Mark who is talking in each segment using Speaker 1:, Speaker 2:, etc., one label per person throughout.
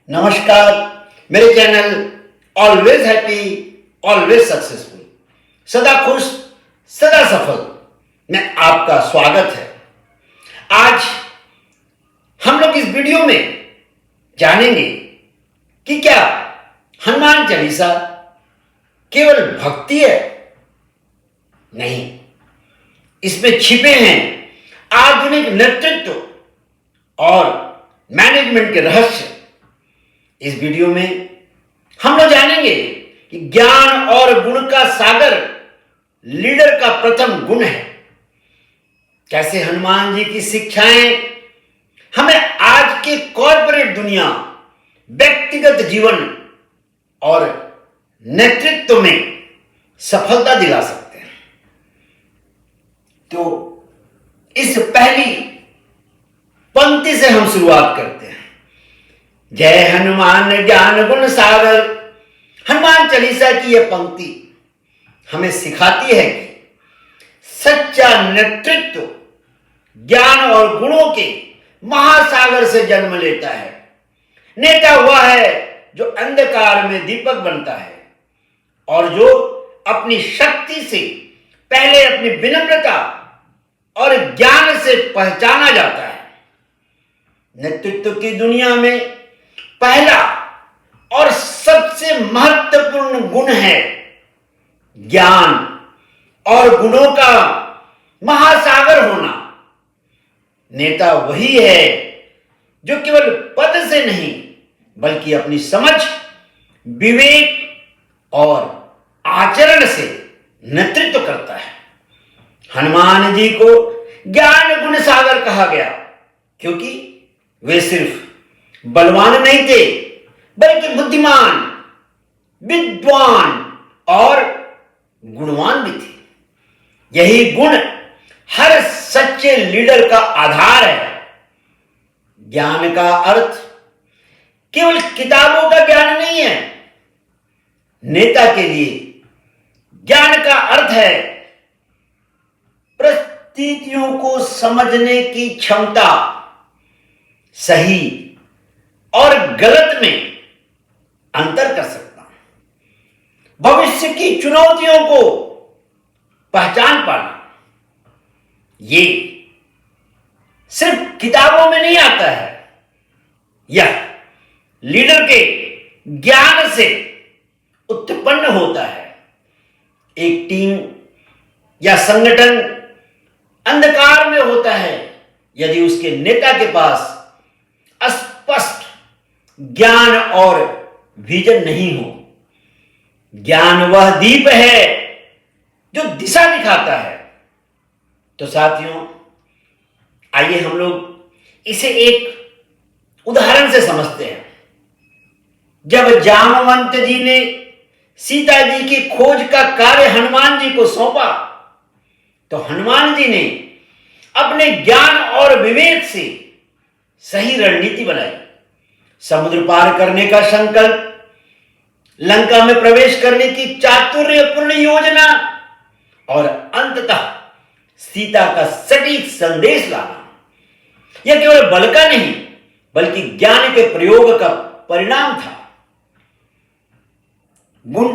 Speaker 1: नमस्कार। मेरे channel always happy always successful, सदा खुश सदा सफल में आपका स्वागत है। आज हम लोग इस वीडियो में जानेंगे कि क्या हनुमान चालीसा केवल भक्ति है? नहीं, इसमें छिपे हैं आधुनिक नेतृत्व और मैनेजमेंट के रहस्य। इस वीडियो में हम लोग जानेंगे कि ज्ञान और गुण का सागर लीडर का प्रथम गुण है। कैसे हनुमान जी की शिक्षाएं हमें आज के कॉर्पोरेट दुनिया, व्यक्तिगत जीवन और नेतृत्व में सफलता दिला सकते हैं। तो इस पहली पंक्ति से हम शुरुआत करते हैं। जय हनुमान ज्ञान गुण सागर। हनुमान चालीसा की यह पंक्ति हमें सिखाती है कि सच्चा नेतृत्व ज्ञान और गुणों के महासागर से जन्म लेता है। नेता हुआ है जो अंधकार में दीपक बनता है और जो अपनी शक्ति से पहले अपनी विनम्रता और ज्ञान से पहचाना जाता है। नेतृत्व की दुनिया में पहला और सबसे महत्वपूर्ण गुण है ज्ञान और गुणों का महासागर होना। नेता वही है जो केवल पद से नहीं बल्कि अपनी समझ, विवेक और आचरण से नेतृत्व करता है। हनुमान जी को ज्ञान गुण सागर कहा गया क्योंकि वे सिर्फ बलवान नहीं थे बल्कि बुद्धिमान, विद्वान और गुणवान भी थे। यही गुण हर सच्चे लीडर का आधार है। ज्ञान का अर्थ केवल किताबों का ज्ञान नहीं है। नेता के लिए ज्ञान का अर्थ है परिस्थितियों को समझने की क्षमता, सही और गलत में अंतर कर सकता, भविष्य की चुनौतियों को पहचान पाना। ये सिर्फ किताबों में नहीं आता है, यह लीडर के ज्ञान से उत्पन्न होता है। एक टीम या संगठन अंधकार में होता है यदि उसके नेता के पास स्पष्ट ज्ञान और विजन नहीं हो। ज्ञान वह दीप है जो दिशा दिखाता है। तो साथियों, आइए हम लोग इसे एक उदाहरण से समझते हैं। जब जामवंत जी ने सीता जी की खोज का कार्य हनुमान जी को सौंपा तो हनुमान जी ने अपने ज्ञान और विवेक से सही रणनीति बनाई। समुद्र पार करने का संकल्प, लंका में प्रवेश करने की चातुर्यपूर्ण योजना और अंततः सीता का सटीक संदेश लाना, यह केवल बल का नहीं बल्कि ज्ञान के प्रयोग का परिणाम था। गुण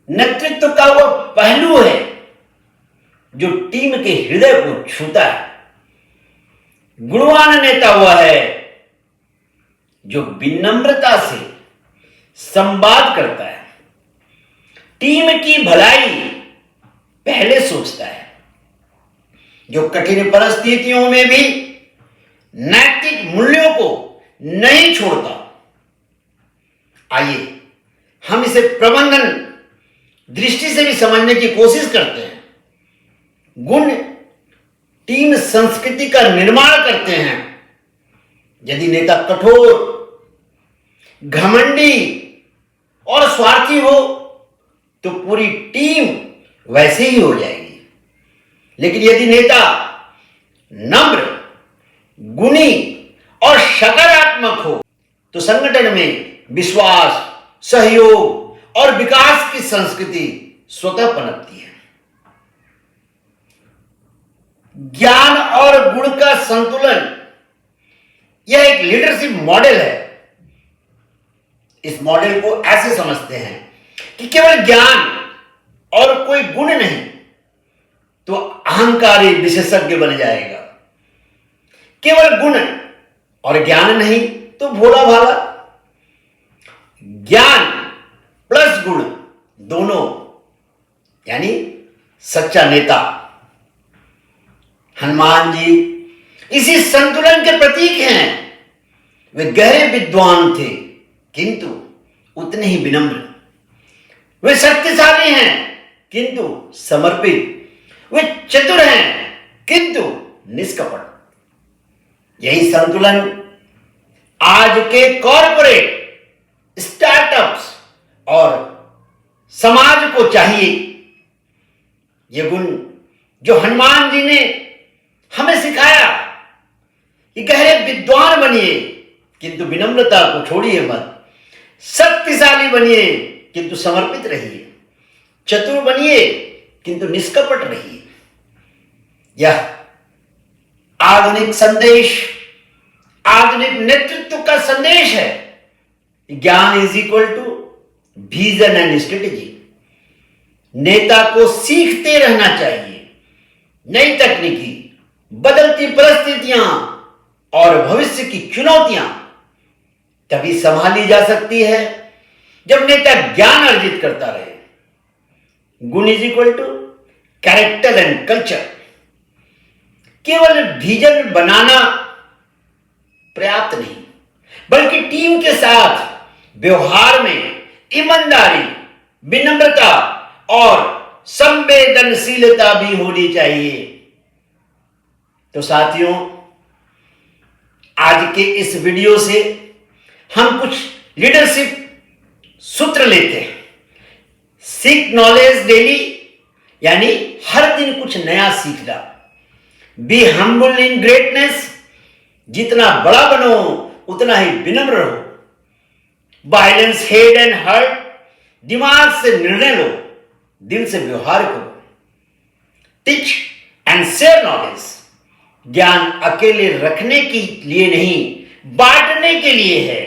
Speaker 1: नेतृत्व का वह पहलू है जो टीम के हृदय को छूता है। गुणवान नेता हुआ है जो विनम्रता से संवाद करता है, टीम की भलाई पहले सोचता है, जो कठिन परिस्थितियों में भी नैतिक मूल्यों को नहीं छोड़ता। आइए हम इसे प्रबंधन दृष्टि से भी समझने की कोशिश करते हैं। गुण टीम संस्कृति का निर्माण करते हैं। यदि नेता कठोर, घमंडी और स्वार्थी हो तो पूरी टीम वैसे ही हो जाएगी। लेकिन यदि नेता नम्र, गुणी और सकारात्मक हो तो संगठन में विश्वास, सहयोग और विकास की संस्कृति स्वतः पनपती है। ज्ञान और गुण का संतुलन यह एक लीडरशिप मॉडल है इस मॉडल को ऐसे समझते हैं कि केवल ज्ञान और कोई गुण नहीं तो अहंकारी विशेषज्ञ बन जाएगा, केवल गुण और ज्ञान नहीं तो भोला भाला। ज्ञान प्लस गुण दोनों यानी सच्चा नेता। हनुमान जी इसी संतुलन के प्रतीक हैं। वे गहरे विद्वान थे किंतु उतने ही विनम्र। वे शक्तिशाली हैं किंतु समर्पित। वे चतुर हैं किंतु निष्कपट। यही संतुलन आज के कॉरपोरेट, स्टार्टअप्स और समाज को चाहिए। ये गुण जो हनुमान जी ने हमें सिखाया कि गहरे विद्वान बनिए किंतु विनम्रता को छोड़िए मत, शक्तिशाली बनिए किंतु समर्पित रहिए, चतुर बनिए किंतु निष्कपट रहिए। यह आधुनिक संदेश, आधुनिक नेतृत्व का संदेश है। ज्ञान is equal to vision and strategy. नेता को सीखते रहना चाहिए। नई तकनीकी, बदलती परिस्थितियां और भविष्य की चुनौतियां तभी संभाली जा सकती है जब नेता ज्ञान अर्जित करता रहे। गुण is equal to character and culture. केवल विजन बनाना पर्याप्त नहीं, बल्कि टीम के साथ व्यवहार में ईमानदारी, विनम्रता और संवेदनशीलता भी होनी चाहिए। तो साथियों, आज के इस वीडियो से हम कुछ लीडरशिप सूत्र लेते हैं। सीक नॉलेज डेली यानी हर दिन कुछ नया सीखना। बी हम्बल इन ग्रेटनेस, जितना बड़ा बनो उतना ही विनम्र रहो। बाइलेंस हेड एंड हार्ट, दिमाग से निर्णय लो, दिल से व्यवहार करो। टीच एंड शेयर नॉलेज, ज्ञान अकेले रखने के लिए नहीं, बांटने के लिए है।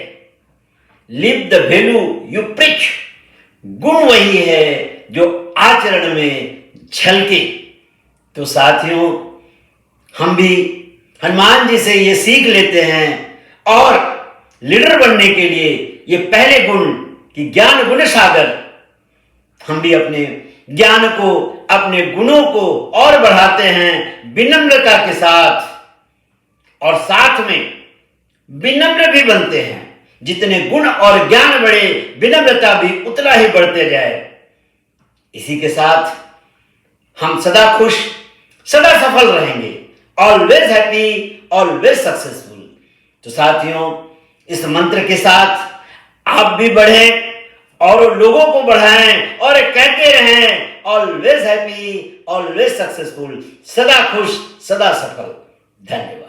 Speaker 1: Live the value you preach, गुण वही है जो आचरण में झलके। तो साथियों, हम भी हनुमान जी से ये सीख लेते हैं और लीडर बनने के लिए ये पहले गुण कि ज्ञान गुण सागर, हम भी अपने ज्ञान को, अपने गुणों को और बढ़ाते हैं विनम्रता के साथ, और साथ में विनम्र भी बनते हैं। जितने गुण और ज्ञान बढ़े, विनम्रता भी उतना ही बढ़ते जाए। इसी के साथ हम सदा खुश, सदा सफल रहेंगे। Always happy, always successful. तो साथियों, इस मंत्र के साथ आप भी बढ़ें और लोगों को बढ़ाएं और कहते रहें ऑलवेज हैप्पी, ऑलवेज सक्सेसफुल, सदा खुश, सदा सफल। धन्यवाद।